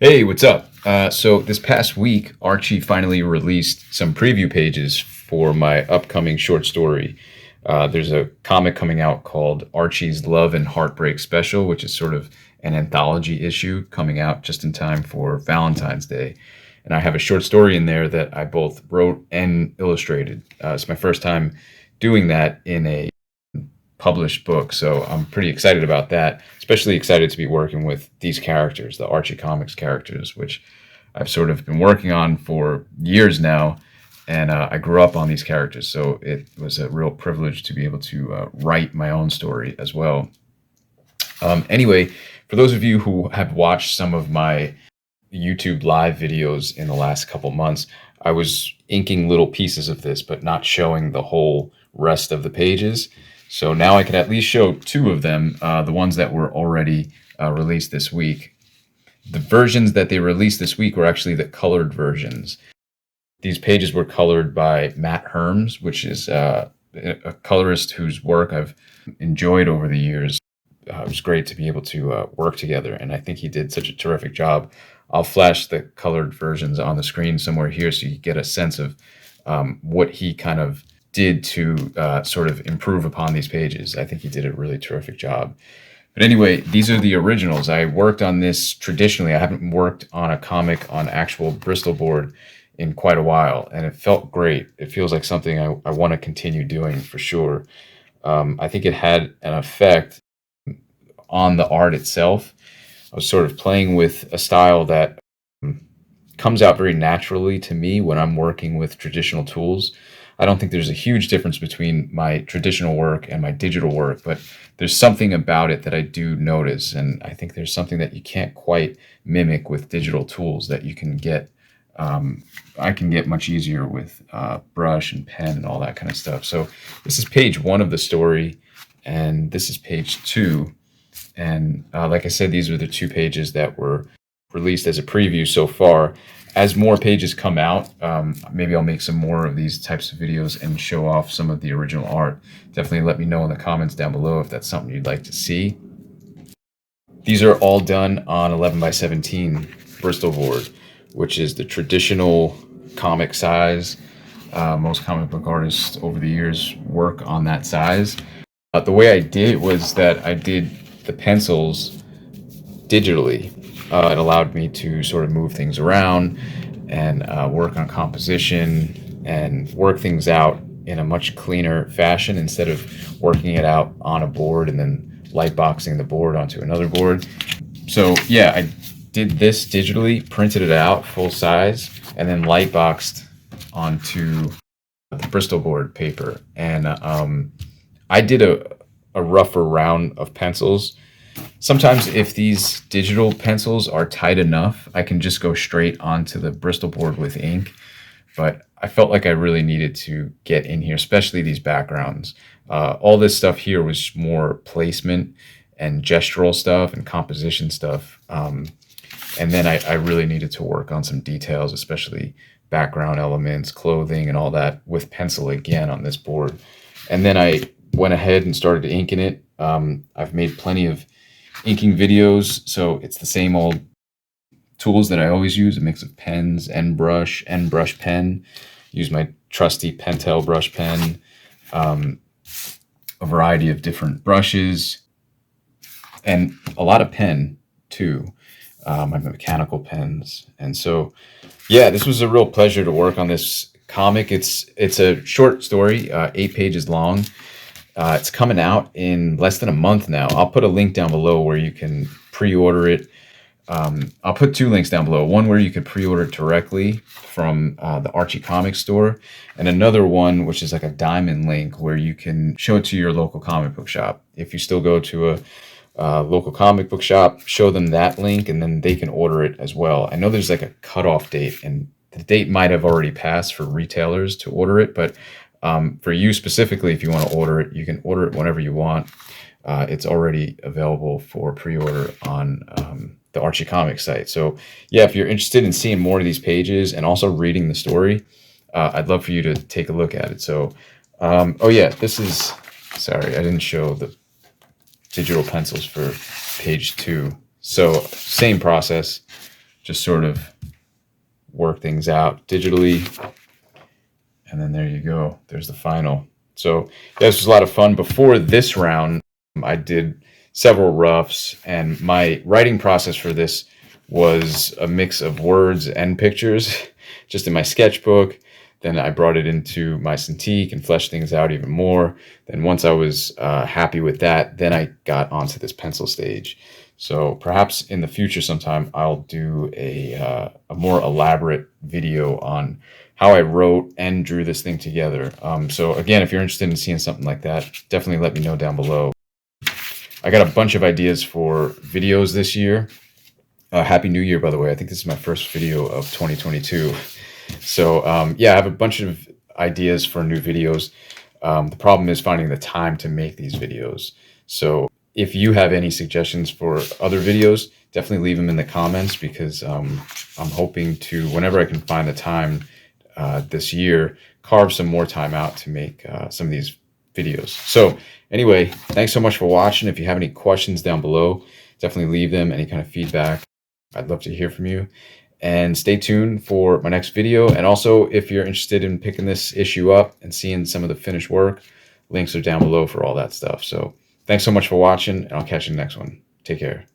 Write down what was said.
Hey, what's up? So this past week, Archie finally released some preview pages for my upcoming short story. There's a comic coming out called Archie's Love and Heartbreak Special, which is sort of an anthology issue coming out just in time for Valentine's Day. And I have a short story in there that I both wrote and illustrated. It's my first time doing that in a published book. So I'm pretty excited about that, especially excited to be working with these characters, the Archie Comics characters, which I've sort of been working on for years now. And I grew up on these characters. So it was a real privilege to be able to write my own story as well. Anyway, for those of you who have watched some of my YouTube live videos in the last couple months, I was inking little pieces of this, but not showing the whole rest of the pages. So now I can at least show two of them, the ones that were already released this week. The versions that they released this week were actually the colored versions. These pages were colored by Matt Herms, which is a colorist whose work I've enjoyed over the years. It was great to be able to work together, and I think he did such a terrific job. I'll flash the colored versions on the screen somewhere here so you get a sense of what he kind of did to sort of improve upon these pages. I think he did a really terrific job. But anyway, these are the originals. I worked on this traditionally. I haven't worked on a comic on actual Bristol board in quite a while, and it felt great. It feels like something I want to continue doing for sure. I think it had an effect on the art itself. I was sort of playing with a style that comes out very naturally to me when I'm working with traditional tools. I don't think there's a huge difference between my traditional work and my digital work, but there's something about it that I do notice. And I think there's something that you can't quite mimic with digital tools that you can get. I can get much easier with brush and pen and all that kind of stuff. So this is page 1 of the story, and this is page 2. And like I said, these are the 2 pages that were released as a preview so far. As more pages come out, maybe I'll make some more of these types of videos and show off some of the original art. Definitely let me know in the comments down below if that's something you'd like to see. These are all done on 11x17 Bristol board, which is the traditional comic size. Most comic book artists over the years work on that size. The way I did it was that I did the pencils digitally. It allowed me to sort of move things around and work on composition and work things out in a much cleaner fashion instead of working it out on a board and then lightboxing the board onto another board. So yeah, I did this digitally, printed it out full size, and then lightboxed onto the Bristol board paper. And I did a rougher round of pencils. Sometimes if these digital pencils are tight enough, I can just go straight onto the Bristol board with ink. But I felt like I really needed to get in here, especially these backgrounds. All this stuff here was more placement and gestural stuff and composition stuff. And then I really needed to work on some details, especially background elements, clothing, and all that with pencil again on this board. And then I went ahead and started inking it. I've made plenty of inking videos, so it's the same old tools that I always use, a mix of pens and brush pen. Use my trusty Pentel brush pen, a variety of different brushes, and a lot of pen too. My mechanical pens. And so yeah, this was a real pleasure to work on this comic. It's a short story, 8 pages long. It's coming out in less than a month now. I'll put a link down below where you can pre-order it. I'll put 2 links down below. One where you can pre-order it directly from the Archie Comics store, and another one which is like a diamond link where you can show it to your local comic book shop. If you still go to a local comic book shop, show them that link, and then they can order it as well. I know there's like a cutoff date, and the date might have already passed for retailers to order it, but for you specifically, if you want to order it, you can order it whenever you want. It's already available for pre-order on the Archie Comics site. So yeah, if you're interested in seeing more of these pages and also reading the story, I'd love for you to take a look at it. So, oh yeah, this is, sorry, I didn't show the digital pencils for page 2. So same process. just sort of work things out digitally. And then there you go. There's the final. So this was a lot of fun. Before this round, I did several roughs, and my writing process for this was a mix of words and pictures just in my sketchbook. Then I brought it into my Cintiq and fleshed things out even more. Then once I was happy with that, then I got onto this pencil stage. So perhaps in the future sometime I'll do a more elaborate video on how I wrote and drew this thing together. So again, if you're interested in seeing something like that, definitely let me know down below. I got a bunch of ideas for videos this year. Happy New Year, by the way. I think this is my first video of 2022. So yeah, I have a bunch of ideas for new videos. The problem is finding the time to make these videos. So if you have any suggestions for other videos, definitely leave them in the comments, because I'm hoping to, whenever I can find the time this year, carve some more time out to make some of these videos. So anyway, thanks so much for watching. If you have any questions down below, definitely leave them. Any kind of feedback, I'd love to hear from you. And stay tuned for my next video. And also, if you're interested in picking this issue up and seeing some of the finished work, links are down below for all that stuff. So thanks so much for watching, and I'll catch you in the next one. Take care.